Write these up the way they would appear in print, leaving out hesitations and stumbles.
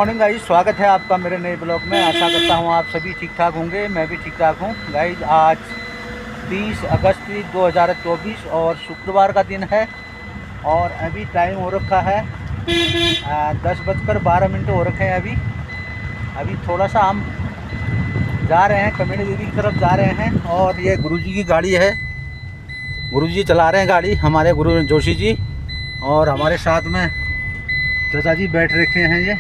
Morning guys, स्वागत है आपका मेरे नए ब्लॉग में। आशा करता हूँ आप सभी ठीक ठाक होंगे। मैं भी ठीक ठाक हूँ गाइज। आज 30 अगस्त 2024 और शुक्रवार का दिन है और अभी टाइम हो रखा है 10:12 हो रखे हैं। अभी थोड़ा सा हम जा रहे हैं कमेटी देवी की तरफ जा रहे हैं और ये गुरुजी की गाड़ी है। गुरुजी चला रहे हैं गाड़ी, हमारे गुरु जोशी जी, और हमारे साथ में चाचा जी बैठ रखे हैं। ये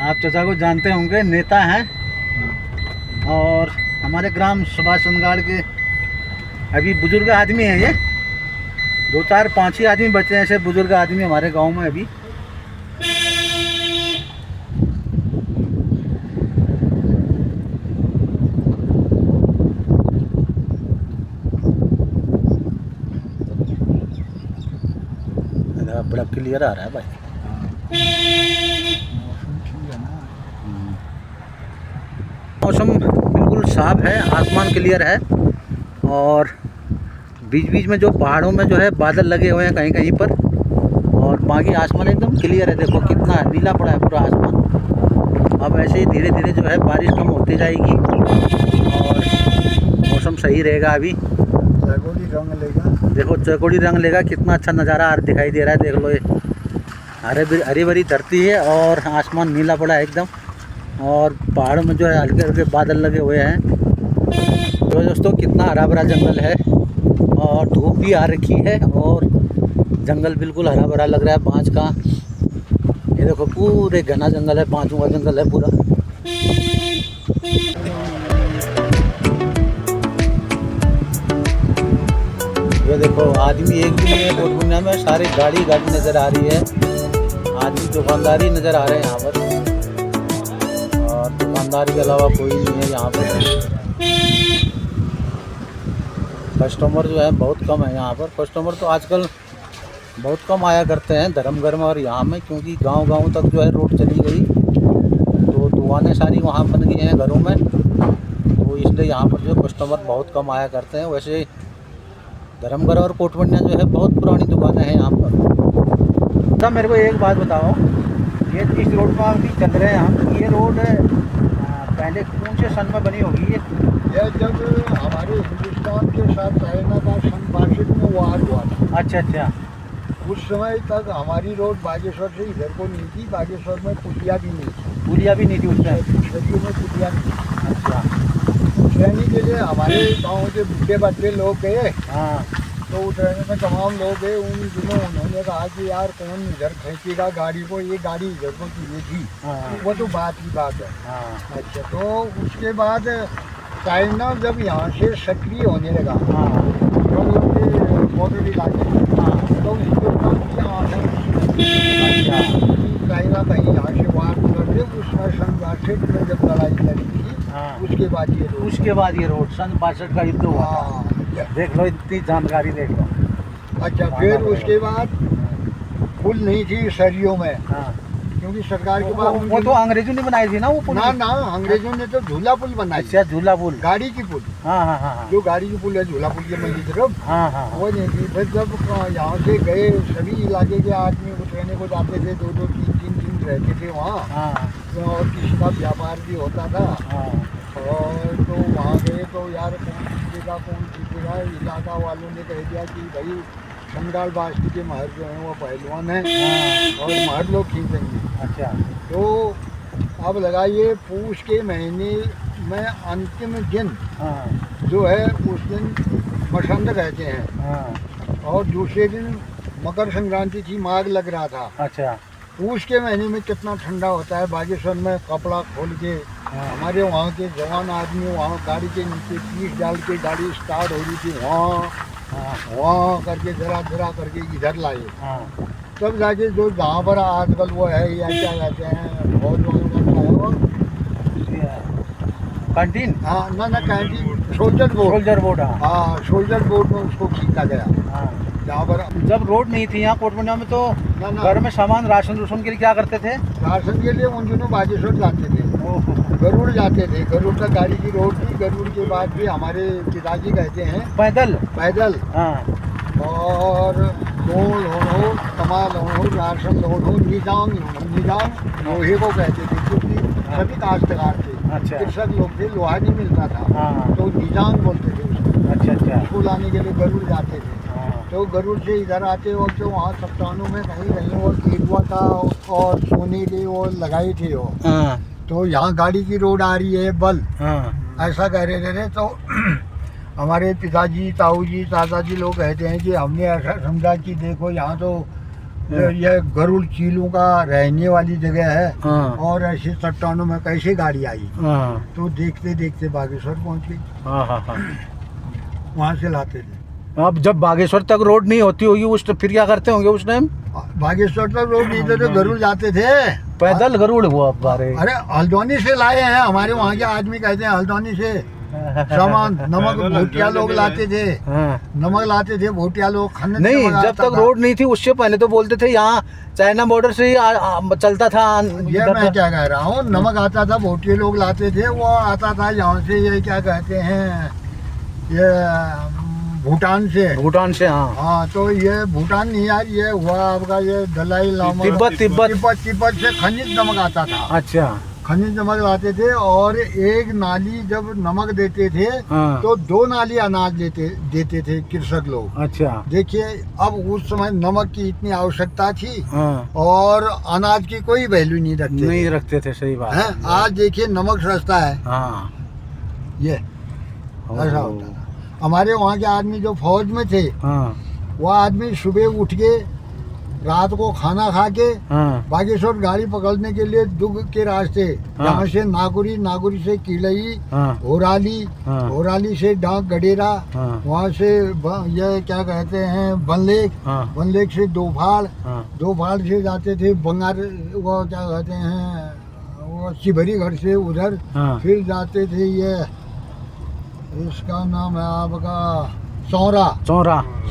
आप चाचा को जानते होंगे, नेता हैं और हमारे ग्राम सुभाष संगाड़ के अभी बुजुर्ग आदमी हैं। ये 2 4 5 ही आदमी बचे हैं ऐसे बुजुर्ग आदमी हमारे गांव में अभी। बड़ा क्लियर आ रहा है भाई। मौसम बिल्कुल साफ है, आसमान क्लियर है और बीच बीच में जो पहाड़ों में जो है बादल लगे हुए हैं कहीं कहीं पर, और बाकी आसमान एकदम क्लियर है। देखो कितना नीला पड़ा है पूरा आसमान। अब ऐसे ही धीरे धीरे जो है बारिश कम होती जाएगी और मौसम सही रहेगा। अभी चकोड़ी रंग लेगा, देखो चकोड़ी रंग लेगा, कितना अच्छा नज़ारा दिखाई दे रहा है। देख लो, ये हरी भरी धरती है और आसमान नीला पड़ा है एकदम, और पहाड़ों में जो है हल्के हल्के बादल लगे हुए हैं। तो दोस्तों कितना हरा भरा जंगल है और धूप भी आ रखी है और जंगल बिल्कुल हरा भरा लग रहा है। बाँझ का ये देखो पूरे घना जंगल है, बाँझों का जंगल है पूरा। ये देखो आदमी एक भी नहीं है कोटपुनिया में, सारी गाड़ी नज़र आ रही है। आदमी दुकानदारी नज़र आ रहे हैं यहाँ पर, और दुकानदारी के अलावा कोई नहीं है यहाँ पर। कस्टमर जो है बहुत कम है यहाँ पर। कस्टमर तो आजकल बहुत कम आया करते हैं धर्मघर में और यहाँ में, क्योंकि गांव तक जो है रोड चली गई तो दुकानें सारी वहाँ बन गई हैं घरों में, तो इसलिए यहाँ पर जो कस्टमर बहुत कम आया करते हैं। वैसे धर्मघर और कोटपुनिया जो है बहुत पुरानी दुकानें हैं यहाँ पर। तब मेरे को एक बात बताओ, ये इस रोड पर अभी चल रहे हैं हम, ये रोड पहले कौन से सन में बनी होगी? यह जब हमारे हिंदुस्तान के साथ चाइना का सन 62 में वार हुआ था। अच्छा। उस समय तक हमारी रोड बागेश्वर से इधर को नहीं थी। बागेश्वर में पुलिया भी नहीं थी। पुलिया भी नहीं थी उस टाइम? शरीर में पुलिया नहीं थी। अच्छा। उतरने के लिए हमारे गाँव के बूढ़े बच्चे लोग गए। हाँ। तो उतरने में तमाम लोग गए। उन दिनों उन्होंने कहा कि यार कौन इधर खींचेगा गाड़ी को, ये गाड़ी इधर को की थी। हाँ। वो तो बात ही बात है। हाँ। अच्छा, तो उसके बाद चाइना जब यहाँ से सक्रिय होने लगा, हाँ। बॉर्डर इलाके में, तो हिंदुस्तान की चाइना कहीं यहाँ से वार कर दे। उसमें सन 62 में जब लड़ाई लड़ी थी, हाँ। उसके बाद ये रोड सन 62 का युद्ध हुआ। हाँ। देख लो, इतनी जानकारी देख लो। अच्छा, फिर उसके बाद पुल नहीं थी सरियों में। हाँ। क्योंकि सरकार के पास वो तो अंग्रेजों ने बनाई थी ना वो पुल? ना अंग्रेजों ने तो झूला पुल बनाई। अच्छा, झूला पुल, गाड़ी की पुल। हाँ। जो गाड़ी की पुल है, झूला पुल के मंडी तरफ, हाँ। वो नहीं थी। फिर जब यहाँ से गए, सभी इलाके के आदमी उतरने को जाते थे, 2 3 दिन रहते थे वहाँ। हाँ। और किसी का व्यापार भी होता था। हाँ। और तो वहाँ गए तो यार कौन जीतेगा। इलाका वालों ने कह दिया कि भाई संगाड़ बास्ती के महर जो हैं वो पहलवान हैं। हाँ। और महर लोग खींचेंगे। अच्छा। तो अब लगाइए, पूष के महीने में अंतिम दिन हाँ। जो है उस दिन मसंद कहते हैं। हाँ। और दूसरे दिन मकर संक्रांति थी, माघ लग रहा था। अच्छा। पूष के महीने में कितना ठंडा होता है। बागेश्वर में कपड़ा खोल के हमारे वहाँ के जवान आदमी वहाँ गाड़ी के नीचे पीस डाल के गाड़ी स्टार्ट हो रही थी, वहाँ करके जरा करके इधर लाए। हाँ। तब जाके जो जहाँ पर आजकल वो है या क्या कहते हैं, बहुत वो कैंटीन। हाँ, ना कैंटीन, सोल्जर बोर्ड। हाँ, सोल्जर बोर्ड में उसको खींचा गया। हाँ। जहाँ पर जब रोड नहीं थी यहाँ कोटपुनिया में, तो घर में सामान राशन के लिए क्या करते थे? राशन के लिए उन दिनों बागेश्वर जाते थे, गरुड़ जाते थे। गरुड़ तक गाड़ी की रोड थी। गरुड़ के बाद भी हमारे पिताजी कहते हैं पैदल। हाँ। और लोड हो, कमाल हो, राशन लोड हो, निजाम लोहे को कहते थे, क्योंकि सभी काश्तकार थे, अच्छा। कृषक लोग थे, लोहा नहीं मिलता था, हाँ। तो निजान बोलते थे उसको। अच्छा अच्छा। उसको लाने के लिए गरुड़ जाते थे, हाँ। तो गरुड़ से इधर आते वक्त तो वहाँ चट्टानों में कहीं कहीं वो केटुआ था और सोने के वो लगाए थे वो, हाँ। तो यहाँ गाड़ी की रोड आ रही है बल, हाँ। ऐसा कह रहे थे। तो हमारे पिताजी, ताऊ जी, दादाजी लोग कहते हैं कि हमने ऐसा समझा कि देखो यहाँ तो ये गरुड़ चीलों का रहने वाली जगह है, हाँ। और ऐसे चट्टानों में कैसे गाड़ी आई। हाँ। तो देखते देखते बागेश्वर पहुँच गई, हाँ हाँ हाँ। वहाँ से लाते थे। अब जब बागेश्वर तक रोड नहीं होती होगी उस तो फिर क्या करते होंगे उस टाइम? बागेश्वर तक रोड नहीं थे तो गरुड़ जाते थे, पैदल गरुड़ हुआ अब बारे। अरे हल्द्वानी से लाए हैं, हमारे वहाँ के आदमी कहते हैं हल्द्वानी से सामान, नमक भोटिया लोग लाते थे, हाँ। नमक लाते थे भोटिया लोग, खन्ने नहीं, जब तक रोड नहीं थी उससे पहले तो बोलते थे यहाँ चाइना बॉर्डर से ही चलता था। ये मैं क्या कह रहा हूँ, नमक आता था, भोटिया लोग लाते थे, वो आता था यहाँ से, ये क्या कहते हैं, ये भूटान से। भूटान से, हाँ। हाँ, तो ये भूटान नहीं यार, ये हुआ आपका ये दलाई लामा, तिब्बत तिब्बत से खनिज नमक आता था। अच्छा। खनिज नमक लाते थे, और एक नाली जब नमक देते थे, हाँ। तो 2 नाली अनाज देते थे कृषक लोग। अच्छा। देखिए, अब उस समय नमक की इतनी आवश्यकता थी, हाँ। और अनाज की कोई वैल्यू नहीं रखते थे, सही बात है। आज देखिए नमक सस्ता है, हाँ। ये ऐसा होता था। हमारे वहाँ के आदमी जो फौज में थे, हाँ। वो आदमी सुबह उठ के रात को खाना खा के हाँ। बागेश्वर गाड़ी पकड़ने के लिए दुग के रास्ते, हाँ। यहाँ से नागुरी, नागुरी से किलई, हाँ। होराली, हाँ। होराली से डाक गडेरा, हाँ। वहाँ से ये क्या कहते हैं बनलेक, हाँ। बनलेक से दोफाड़, हाँ। दोफाड़ से जाते थे बंगार, वो क्या कहते हैं, वो शिवरी घर से उधर, हाँ। फिर जाते थे ये, इसका नाम है आपका सौरा,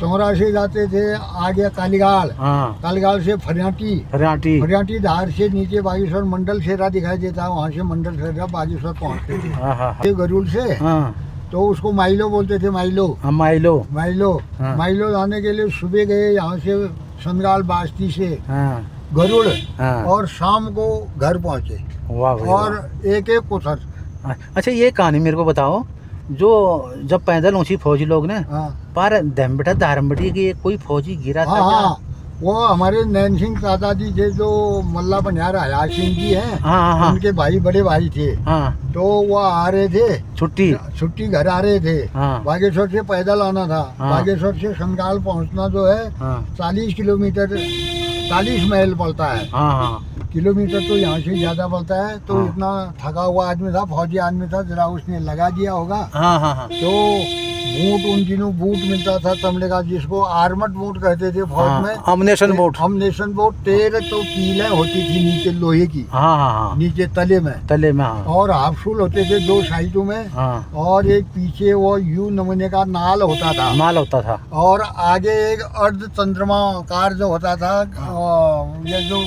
सौरा से जाते थे आगे कालीगाड़, हाँ। कालीगाड़ से फरियाटी, फरियाटी धार से नीचे बागेश्वर मंडल सेरा दिखाई देता है, वहाँ से मंडल सेरा बागेश्वर पहुँचते थे। हाँ हाँ ये गरुड़ से, हाँ। तो उसको माइलो बोलते थे, माइलो, हाँ, माइलो। हाँ। माइलो लाने के लिए सुबह गए यहाँ से संगराल बास्ती से, हाँ। गरुड़, हाँ। और शाम को घर पहुँचे, और एक कोसर। अच्छा, ये कहानी मेरे को बताओ, जो जब पैदल ऊँची फौजी लोग ने, हाँ। पर दमबटा धारमबटी की कोई फौजी गिरा था क्या? हाँ, वो हमारे नैन सिंह दादाजी थे, जो मल्ला बनियार हयात सिंह जी हैं, हाँ। उनके भाई, बड़े भाई थे। हाँ। तो वो आ रहे थे छुट्टी घर आ रहे थे। हाँ। बागेश्वर से पैदल आना था। हाँ। बागेश्वर से संगाल पहुंचना जो है, हाँ। 40 किलोमीटर, 40 माइल पड़ता है। हाँ। किलोमीटर तो यहाँ से ज्यादा पड़ता है। तो हाँ। इतना थका हुआ आदमी था, फौजी आदमी था, जरा उसने लगा दिया होगा। हाँ। तो बूट, उन दिनों बूट मिलता था चमड़े का, जिसको आर्मड बूट कहते थे फौज में, अमनेशन बूट। 13 तो कीलें होती थी नीचे लोहे की, हाँ। नीचे तले में, हाँ। और हाफ शूल होते थे 2 साइडों में। हाँ। और एक पीछे वो यू नमूने का नाल होता था, और आगे एक अर्ध चंद्रमाकार जो होता था, ये जो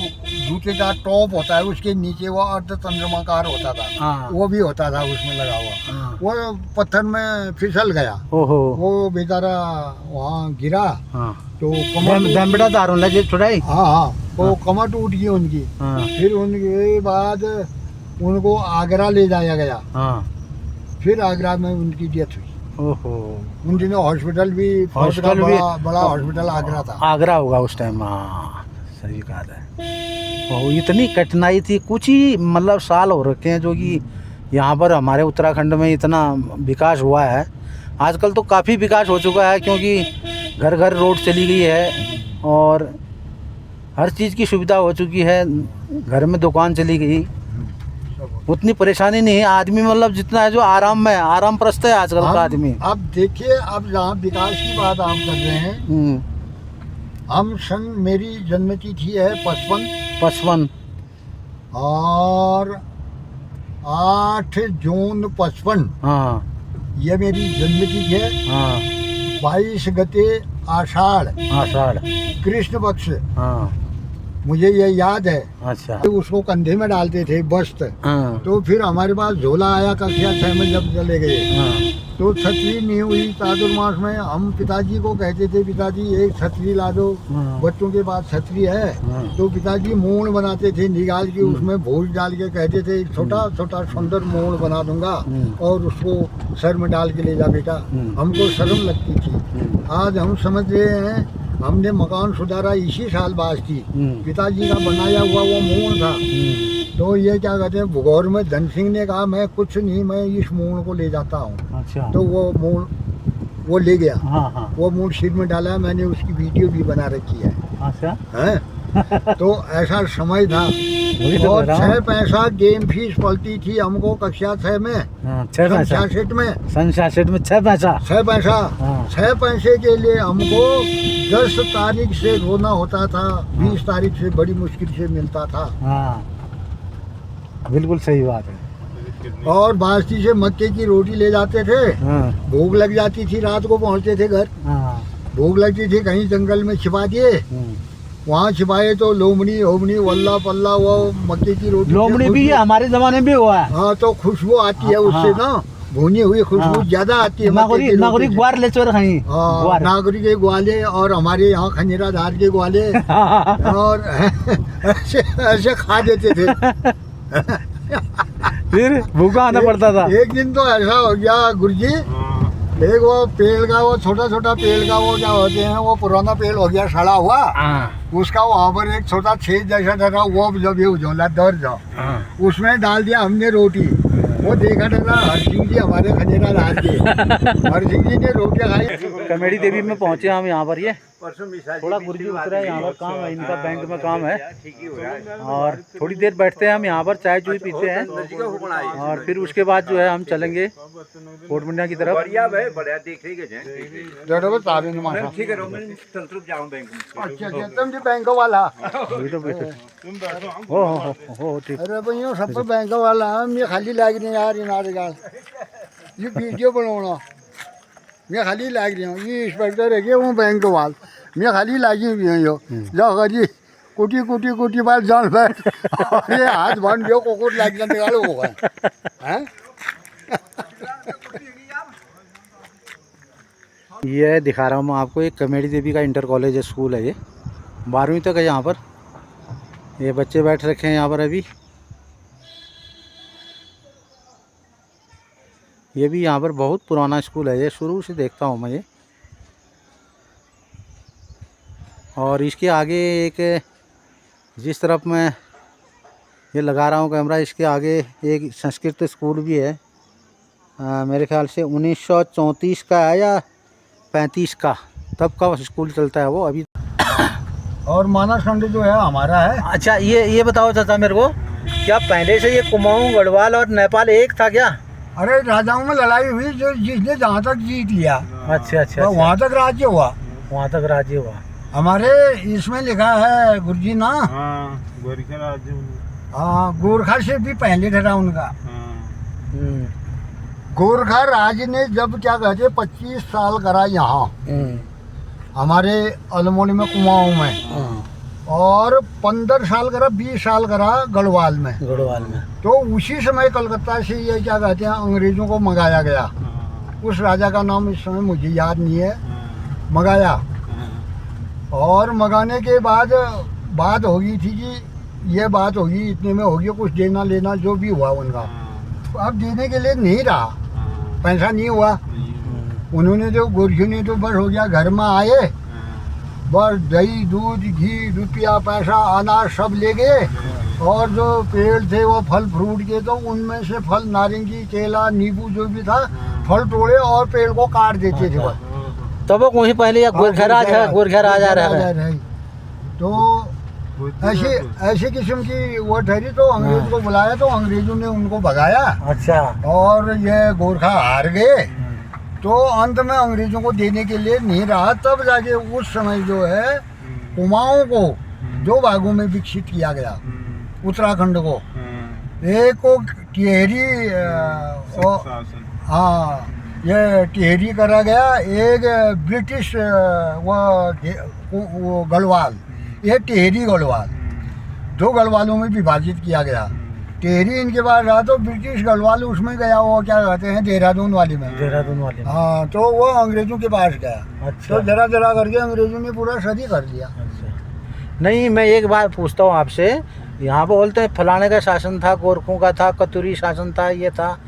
जूते का टॉप होता है उसके नीचे वो अर्ध चंद्रमाकार होता था। हाँ। वो भी होता था उसमें लगा हुआ। हाँ। वो पत्थर में फिसल गया, ओहो। वो बेचारा वहाँ गिरा। हाँ। तो कमर दारू लगे छुड़ाई। हाँ, वो कमर टूट गई उनकी। हाँ। फिर उनके बाद उनको आगरा ले जाया गया। हाँ। फिर आगरा में उनकी डेथ हुई। ओहो। उन दिनों हॉस्पिटल भी बड़ा हॉस्पिटल आगरा था। आगरा होगा उस टाइम। हाँ, सही कहा है। वो इतनी कठिनाई थी, कुछ ही मतलब साल हो रखे हैं जो कि यहाँ पर हमारे उत्तराखंड में इतना विकास हुआ है। आजकल तो काफ़ी विकास हो चुका है, क्योंकि घर घर रोड चली गई है और हर चीज़ की सुविधा हो चुकी है, घर में दुकान चली गई, उतनी परेशानी नहीं है। आदमी मतलब जितना है जो आराम प्रस्त है आजकल का आदमी। अब देखिए, अब जहाँ विकास की बात आप कर रहे हैं, हम मेरी जन्म तिथि है 55 और 8 जून 55। हाँ। ये मेरी जन्म तिथि है। हाँ। 22 गते आषाढ़ आषाढ़ कृष्ण पक्ष। हाँ। मुझे ये याद है। अच्छा। तो उसको कंधे में डालते थे बस्त। हाँ तो फिर हमारे पास झोला आया कक्षा 6 में जब चले गए, हाँ तो छतरी नहीं हुई चातुर्मास में। हम पिताजी को कहते थे, पिताजी एक छतरी ला दो, हाँ। बच्चों के पास छतरी है। हाँ। तो पिताजी मोड़ बनाते थे निकाल के, उसमें भूज डाल के कहते थे एक छोटा छोटा सुंदर मोड़ बना दूंगा और उसको सर में डाल के ले जा बेटा। हमको शर्म लगती थी। आज हम समझ रहे हैं, हमने मकान सुधारा इसी साल बाज की। पिताजी का बनाया हुआ वो मोड़ था। तो ये क्या कहते हैं, भुगौर में धन सिंह ने कहा मैं कुछ नहीं, मैं इस मोड़ को ले जाता हूँ। अच्छा। तो वो मोड़ वो ले गया। हाँ हाँ। वो मोड़ सिर में डाला है, मैंने उसकी वीडियो भी बना रखी है। अच्छा। हैं? तो ऐसा समय था। वही तो और कह रहा हूँ। 6 पैसा गेम फीस पड़ती थी हमको कक्षा 6 में। हाँ, 6 पैसा 66 में सन 66 में 6 पैसा। 6 पैसा। हाँ। 6 पैसे के लिए हमको 10 तारीख से रोना होता था, 20 तारीख से बड़ी मुश्किल से मिलता था। हाँ बिल्कुल सही बात है। और बास्ती से मक्के की रोटी ले जाते थे। हाँ भूख लग जाती थी, रात को पहुंचते थे घर। हाँ। भूख लगती थी, कहीं जंगल में छिपा दिए। वहाँ छिपाए तो लोमड़ी होमड़ी वल्ला पल्ला वो मक्के की रोटी। लोमड़ी भी ये हमारे जमाने में भी हुआ है। हाँ, तो खुशबू आती है उससे ना, भुनी हुई खुशबू हाँ। ज्यादा आती है। नागरिक नागरिक ग्वार ले चोर खाई। हाँ, नागरी के ग्वाले और हमारे यहाँ खंजरा धार के ग्वाले और ऐसे ऐसे खा देते थे। फिर भूखा आना पड़ता था। एक दिन तो ऐसा हो गया गुरुजी, एक वो पेड़ का, वो छोटा छोटा पेड़ का, वो क्या होते हैं, वो पुराना पेड़ हो गया सड़ा हुआ। उसका वहाँ पर एक छोटा छेद जैसा था, वो जब ये उजोला दर जाओ, उसमें डाल दिया हमने रोटी। वो देखा था हर सिंह जी हमारे खजेरा धार के, हर सिंह जी ने रोटियाँ खाई। कमेड़ी देवी में पहुंचे हम यहाँ पर। ये थोड़ा गुरुजी उतरा है, यहाँ पर काम है इनका, बैंक में काम है। और थोड़ी देर बैठते हैं हम यहाँ पर, चाय चुई पीते हैं और फिर उसके बाद जो है हम चलेंगे कोट मंडिया की तरफ। अच्छा, तुम जी बैंक वाला? अभी तो बैठे। हो ठीक। अरे भैया सब बैंक वाला हम, ये खाली लाग रही यार इनारे गाल, ये वीडियो बनाना मैं खाली लाग रही हूँ। ये इंस्पेक्टर है कि वो बैंक वाल, मैं खाली लागी हुई हूँ। यो जाओ जी कुटी कुटी कुटी बार जान बैठ, ये हाथ बन गयो कोकुट लाग जाने वाले होगा हैं। ये दिखा रहा हूँ मैं आपको, एक कमेड़ी देवी का इंटर कॉलेज स्कूल है। ये 12वीं तक है यहाँ पर। ये बच्चे बैठ रखे हैं यहाँ पर अभी। ये भी यहाँ पर बहुत पुराना स्कूल है, ये शुरू से देखता हूँ मैं ये। और इसके आगे एक, जिस तरफ मैं ये लगा रहा हूँ कैमरा, इसके आगे एक संस्कृत स्कूल भी है। मेरे ख्याल से 1934 का है या 35 का, तब का स्कूल चलता है वो अभी। और मानस खंड जो है हमारा है। अच्छा, ये बताओ चाचा मेरे को, क्या पहले से ये कुमाऊं, गढ़वाल और नेपाल एक था क्या? अरे राजाओं में लड़ाई हुई, जो जिसने जहाँ तक जीत लिया, अच्छा अच्छा, तो वहाँ तक राज्य हुआ। वहाँ तक राज्य हुआ। हमारे इसमें लिखा है गुरुजी ना, गोरखा राज्य। हाँ, गोरखा से भी पहले था उनका। गोरखा राज ने जब क्या कहते 25 साल करा यहाँ हमारे अल्मोड़ी में, कुमाऊं में, और 15 साल करा, 20 साल करा गढ़वाल में। तो उसी समय कलकत्ता से ये क्या कहते हैं अंग्रेजों को मंगाया गया। उस राजा का नाम इस समय मुझे याद नहीं है। मंगाया, और मंगाने के बाद बात होगी थी कि ये बात होगी, इतने में होगी, कुछ देना लेना जो भी हुआ उनका। अब देने के लिए नहीं रहा, पैसा नहीं हुआ। उन्होंने तो गोरखियों ने तो बस हो गया, घर में आए बस दही दूध घी रुपया पैसा अनाज सब ले गए। और जो पेड़ थे वो फल फ्रूट के, तो उनमें से फल नारंगी केला नींबू जो भी था फल तोड़े और पेड़ को काट देते थे बस। तब वो वहीं पहले गोरखा राज है, गोरखा राजा रहा। तो ऐसे किस्म की वो ठहरी। तो अंग्रेज को बुलाया, तो अंग्रेजों ने उनको भगाया। अच्छा। और ये गोरखा हार गए। तो अंत में अंग्रेजों को देने के लिए नहीं रहा। तब जाके उस समय जो है कुमाऊं को 2 भागों में विकसित किया गया, उत्तराखंड को। एक को टिहरी, हाँ ये टिहरी करा गया। एक ब्रिटिश वो गढ़वाल, ये टिहरी गढ़वाल। दो गढ़वालों में विभाजित किया गया। टेहरी इनके पास रहा तो ब्रिटिश गढ़वाल उसमें गया, वो क्या कहते हैं देहरादून वाली में। देहरादून वाले में। हाँ, तो वो अंग्रेजों के पास गया। अच्छा। तो जरा जरा करके अंग्रेजों ने पूरा सदी कर दिया। अच्छा। नहीं, मैं एक बात पूछता हूँ आपसे, यहाँ पे बोलते हैं फलाने का शासन था, गोरखों का था, कतुरी शासन था, ये था,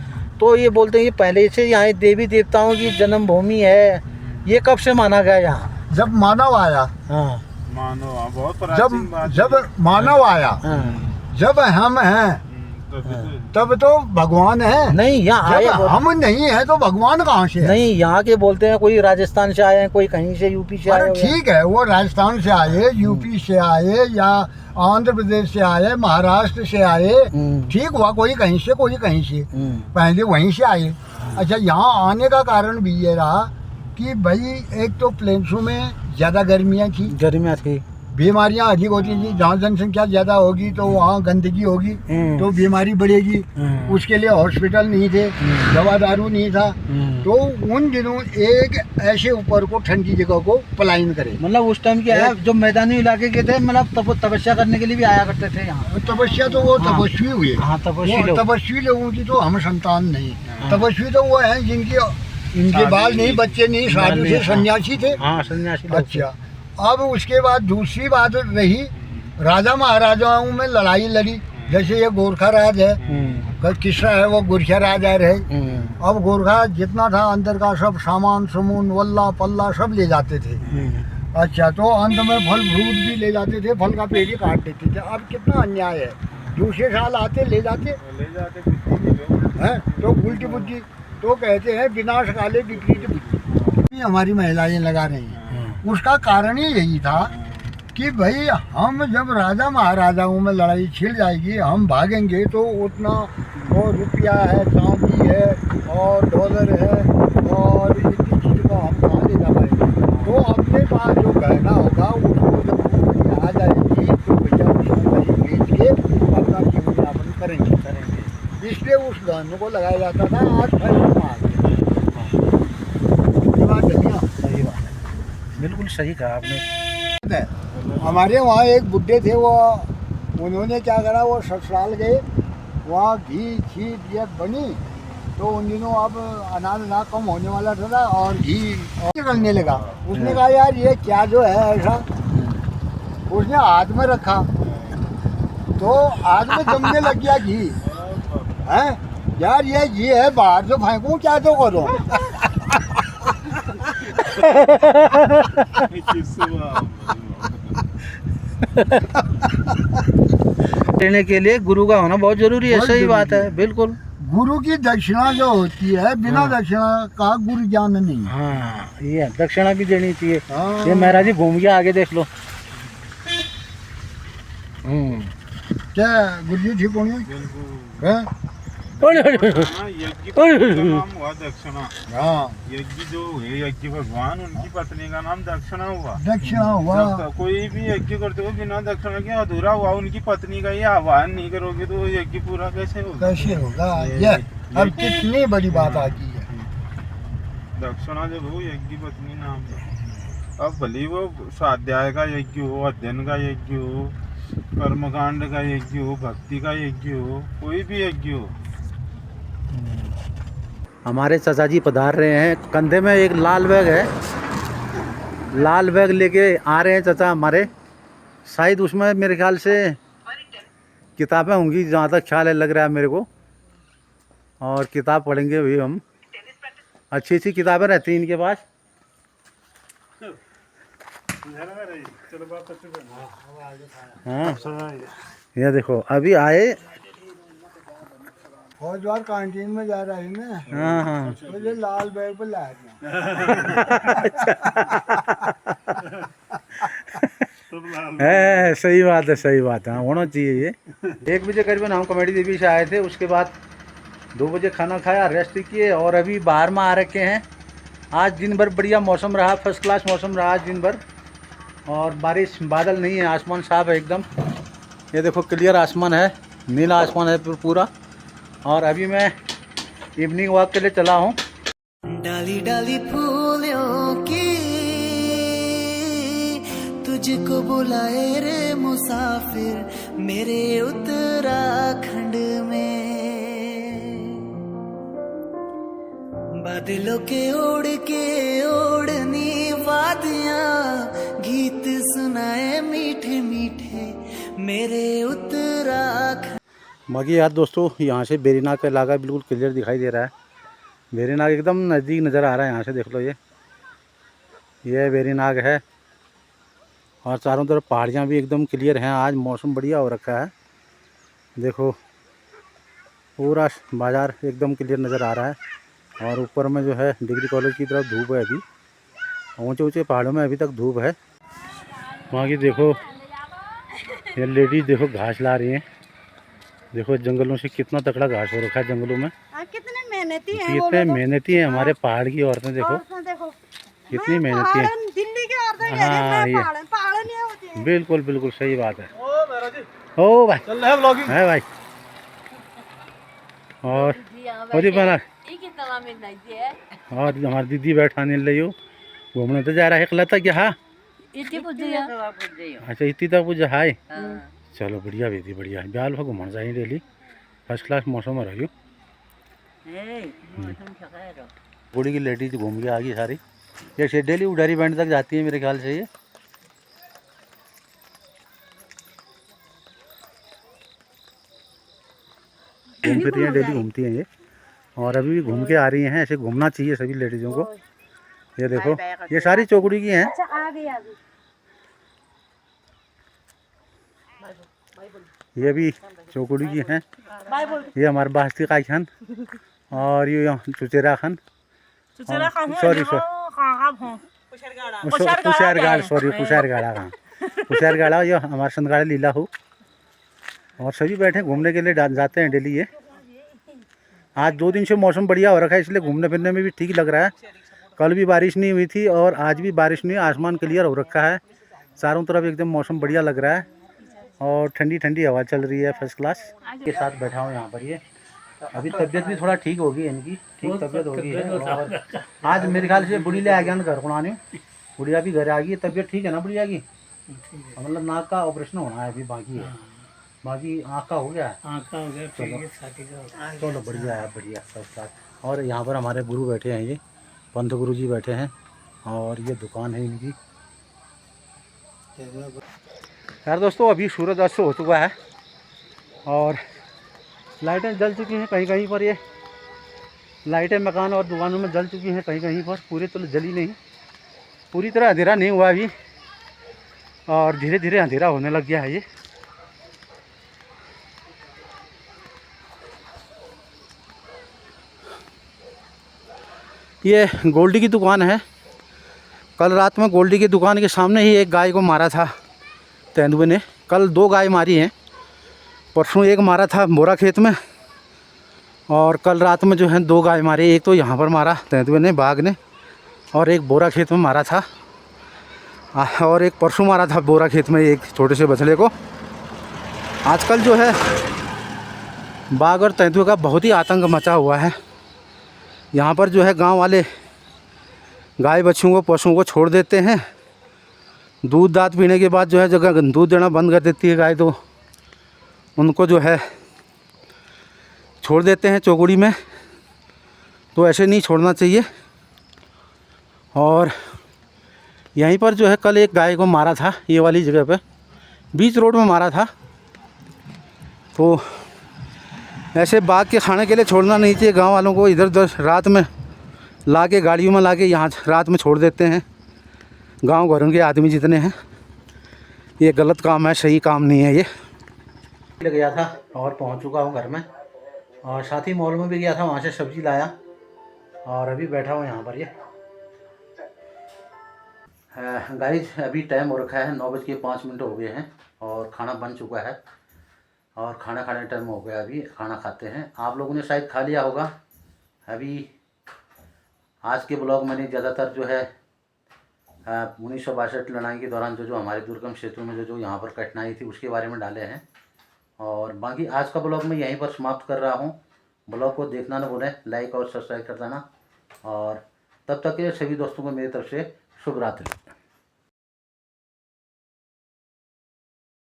तो ये बोलते हैं ये पहले से यहाँ देवी देवताओं की जन्मभूमि है, ये कब से माना गया यहाँ? जब मानव आया। हाँ। मानो बहुत प्राचीन बात जब मानव आया, हाँ। जब हम हैं तब तो भगवान है। नहीं, यहाँ आए जब हम नहीं है तो भगवान कहाँ से है? नहीं, यहाँ के बोलते हैं कोई राजस्थान से आए हैं, कोई कहीं से यूपी से आए अरे हुए हैं। ठीक है, वो राजस्थान से आए, यूपी से आए, या आंध्र प्रदेश से आए, महाराष्ट्र से आए, ठीक हुआ, कोई कहीं से कोई कहीं से, पहले वहीं से आए। अच्छा, यहाँ आने का कारण भी ये रहा कि भाई एक तो प्लेन्सों में ज़्यादा गर्मियाँ थी, बीमारियाँ अधिक होती थी। जहाँ जनसंख्या ज़्यादा होगी तो वहाँ गंदगी होगी तो बीमारी बढ़ेगी। उसके लिए हॉस्पिटल नहीं थे, दवा दारू नहीं था। तो उन दिनों एक ऐसे ऊपर को ठंडी जगह को पलायन करे। मतलब उस टाइम क्या है, जो मैदानी इलाके के थे, मतलब तपस्या करने के लिए भी आया करते थे यहाँ। तपस्या तो वो तपस्वी हुए। हाँ, तपस्वी लोगों की तो हम संतान नहीं। तपस्वी तो वो हैं जिनकी इनके बाल नहीं, बच्चे नहीं, साधु से सन्यासी थे। हाँ, सन्यासी। अच्छा, अब उसके बाद दूसरी बात रही, राजा महाराजाओं में लड़ाई लड़ी। जैसे ये गोरखा राज है, किस्सा है, वो गोरखा राज है। अब गोरखा जितना था अंदर का सब सामान समून वल्ला पल्ला सब ले जाते थे। अच्छा, तो अंत में फल फ्रूट भी ले जाते थे, फल का पेड़ ही काट देते थे। अब कितना अन्याय है, दूसरे साल आते ले जाते हैं तो उल्टी बुद्धि। तो कहते हैं विनाश काले विपरीत बुद्धि। हमारी महिलाएं लगा रही हैं, उसका कारण ही यही था कि भाई हम जब राजा महाराजाओं में लड़ाई छिड़ जाएगी, हम भागेंगे तो उतना और रुपया है, चांदी है और डॉलर है और इतनी चीज़ को हम कहाँ ले जा पाएंगे। तो अपने पास जो गहना होगा उसको जब आ जाएगी तो भैया उसको कहीं बेच के अपना जीवन यापन करेंगे। इसलिए उस गहनों को लगाया जाता था। आज फैशन में आ गया। सही बात है, बिल्कुल सही कहा आपने। हमारे वहाँ एक बुड्ढे थे, वो उन्होंने क्या करा, वो ससुराल गए, वहाँ घी खीर ये बनी। तो उन दिनों अब अनाज ना कम होने वाला था और घी निकलने लगा। उसने कहा यार ये क्या जो है ऐसा, उसने हाथ में रखा तो हाथ में जमने लग गया घी। हैं यार ये घी है, बाहर जो फेंकूं क्या तो करूं। लेने के लिए गुरु का होना बहुत जरूरी है। सही बात है, बिल्कुल। गुरु की दक्षिणा जो होती है, बिना दक्षिणा का गुरु ज्ञान नहीं। हाँ, ये दक्षिणा भी देनी चाहिए। हाँ। ये महाराज जी घूम गया, आगे देख लो। क्या गुरु जी ठीक होंगे? यज्ञ का नाम हुआ दक्षिणा। हाँ, यज्ञ जो हुए, यज्ञ भगवान, उनकी पत्नी का नाम दक्षिणा हुआ। दक्षिणा हुआ। कोई भी यज्ञ करते हो बिना दक्षिणा के अधूरा हुआ। उनकी पत्नी का ये आह्वान नहीं करोगे तो यज्ञ पूरा कैसे होगा? कैसे होगा? ये अब कितनी बड़ी बात आ गई है। दक्षिणा जब हो, यज्ञ पत्नी नाम है। अब भले वो स्वाध्याय का यज्ञ हो, अध्ययन का यज्ञ हो, कर्मकांड का यज्ञ हो, भक्ति का यज्ञ हो, कोई भी यज्ञ हो। हमारे चाचा जी पधार रहे हैं, कंधे में एक लाल बैग है, लाल बैग लेके आ रहे हैं चाचा हमारे। शायद उसमें मेरे ख्याल से किताबें होंगी, जहाँ तक ख्याल है, लग रहा है मेरे को। और किताब पढ़ेंगे भी हम, अच्छी अच्छी किताबें रहती हैं इनके पास। हाँ, ये देखो अभी आए, फौजवार कैंटीन में जा रहा है ना। हाँ हाँ, मुझे लाल बैग पर लाया। है, सही बात है, सही बात है। हाँ, होना चाहिए ये। 1 बजे करीबन हम कॉमेडी देवी से आए थे, उसके बाद 2 बजे खाना खाया, रेस्ट किए और अभी बाहर में आ रखे हैं। आज दिन भर बढ़िया मौसम रहा, फर्स्ट क्लास मौसम रहा आज दिन भर, और बारिश बादल नहीं है, आसमान साफ है एकदम। ये देखो क्लियर आसमान है, नीला आसमान है पूरा। और अभी मैं इवनिंग वॉक के लिए चला हूँ। डाली डाली फूलों की तुझको बुलाए रे मुसाफिर मेरे उत्तराखंड में। बादलों के ओढ़ के ओढ़नी वादियां गीत सुनाए मीठे मीठे मेरे उत्तराखंड। बाकी यार दोस्तों, यहाँ से बेरीनाग का इलाका बिल्कुल क्लियर दिखाई दे रहा है। बेरीनाग एकदम नज़दीक नज़र आ रहा है। यहाँ से देख लो, ये बेरीनाग है और चारों तरफ पहाड़ियाँ भी एकदम क्लियर हैं। आज मौसम बढ़िया हो रखा है। देखो पूरा बाज़ार एकदम क्लियर नज़र आ रहा है और ऊपर में जो है डिग्री कॉलेज की तरफ धूप है। अभी ऊंचे ऊंचे पहाड़ों में अभी तक धूप है। वहाँ की देखो ये लेडीज देखो घास ला रही हैं। देखो जंगलों से कितना तकड़ा घास हो रखा है जंगलों में। कितने मेहनती हैं कितने मेहनती हैं हमारे पहाड़ की औरतें। देखो कितनी मेहनती है। दिल्ली की औरतें हाँ, ये पहाड़ नहीं होती हैं। बिल्कुल बिल्कुल सही बात है। ओ भाई चल रहा है व्लॉगिंग है भाई। और और हमारी दीदी बैठाने ले घूमने तो जा रहा है। इकला था क्या? हाँ अच्छा इतनी तक पूजा है। चलो बढ़िया बेटी बढ़िया। ब्याल भा घूमना चाहिए डेली। फर्स्ट क्लास मौसम रही हो। बूढ़ी की लेडीज घूम के आ गई सारी। ये डेली उडारी बैंड तक जाती है मेरे ख्याल से। ये घूम फिर रही हैं, डेली घूमती हैं ये और अभी भी घूम के आ रही हैं। ऐसे घूमना चाहिए सभी लेडीज़ों को। ये देखो ये सारी चौकुड़ी की हैं। अच्छा आ गई ये भी चौकुड़ी की हैं। ये हमारे बास्ती का खान और ये चुचेरा खान सॉरी कुशारगाड़ सॉरी कुशारगाड़ा खान कुशारगाड़ा। ये हमारे संतगाड़ा लीला हो और सभी बैठे घूमने के लिए जाते हैं डेली। ये आज 2 दिन से मौसम बढ़िया हो रखा है इसलिए घूमने फिरने में भी ठीक लग रहा है। कल भी बारिश नहीं हुई थी और आज भी बारिश नहीं। आसमान क्लियर हो रखा है। चारों तरफ एकदम मौसम बढ़िया लग रहा है और ठंडी ठंडी हवा चल रही है फर्स्ट क्लास के साथ बैठा हूँ यहाँ पर। ये अभी तबीयत भी थोड़ा ठीक होगी इनकी। ठीक तबीयत होगी है। और आज मेरे ख्याल से बुढ़ी ले आ गया घर को आने। बुढ़िया भी घर आ गई। तबीयत ठीक है ना बुढ़िया की? मतलब नाक का ऑपरेशन होना है अभी बाकी है। बाकी आँख का हो गया है। चलो बढ़िया है बढ़िया फर्स्ट क्लास। और यहाँ पर हमारे गुरु बैठे हैं। ये पंत गुरु जी बैठे हैं और ये दुकान है इनकी। यार दोस्तों अभी सूरज अस्त हो चुका है और लाइटें जल चुकी हैं कहीं कहीं पर। ये लाइटें मकान और दुकानों में जल चुकी हैं कहीं कहीं पर। पूरी तो जली नहीं, पूरी तरह अंधेरा नहीं हुआ अभी और धीरे धीरे अंधेरा होने लग गया है। ये गोल्डी की दुकान है। कल रात में गोल्डी की दुकान के सामने ही एक गाय को मारा था तेंदुए ने। कल 2 गाय मारी हैं। परसों एक मारा था बोरा खेत में और कल रात में जो है 2 गाय मारी। एक तो यहाँ पर मारा तेंदुए ने बाघ ने और एक बोरा खेत में मारा था और एक परसों मारा था बोरा खेत में एक छोटे से बछड़े को। आजकल जो है बाघ और तेंदुए का बहुत ही आतंक मचा हुआ है। यहाँ पर जो है गांव वाले गाय बच्चों को पशुओं को छोड़ देते हैं। दूध दाँत पीने के बाद जो है जगह दूध देना बंद कर देती है गाय, तो उनको जो है छोड़ देते हैं चौकुड़ी में। तो ऐसे नहीं छोड़ना चाहिए। और यहीं पर जो है कल एक गाय को मारा था ये वाली जगह पे, बीच रोड में मारा था। तो ऐसे बाघ के खाने के लिए छोड़ना नहीं चाहिए। गांव वालों को इधर उधर रात में ला के गाड़ियों में ला के यहाँ रात में छोड़ देते हैं। गांव घरों के आदमी जितने हैं, ये गलत काम है, सही काम नहीं है। ये ले गया था और पहुँच चुका हूँ घर में और साथ ही मॉल में भी गया था, वहाँ से सब्ज़ी लाया और अभी बैठा हूँ यहाँ पर। ये गाइस अभी टाइम हो रखा है 9:05 हो गए हैं और खाना बन चुका है और खाना खाने टाइम हो गया। अभी खाना खाते हैं। आप लोगों ने शायद खा लिया होगा। अभी आज के ब्लॉग मैंने ज़्यादातर जो है 1962 लड़ाई के दौरान जो हमारे दुर्गम क्षेत्रों में जो यहाँ पर कठिनाई थी उसके बारे में डाले हैं। और बाकी आज का ब्लॉग मैं यहीं पर समाप्त कर रहा हूँ। ब्लॉग को देखना ना भूलें, लाइक और सब्सक्राइब कर देना और तब तक के सभी दोस्तों को मेरी तरफ से शुभ रात्रि।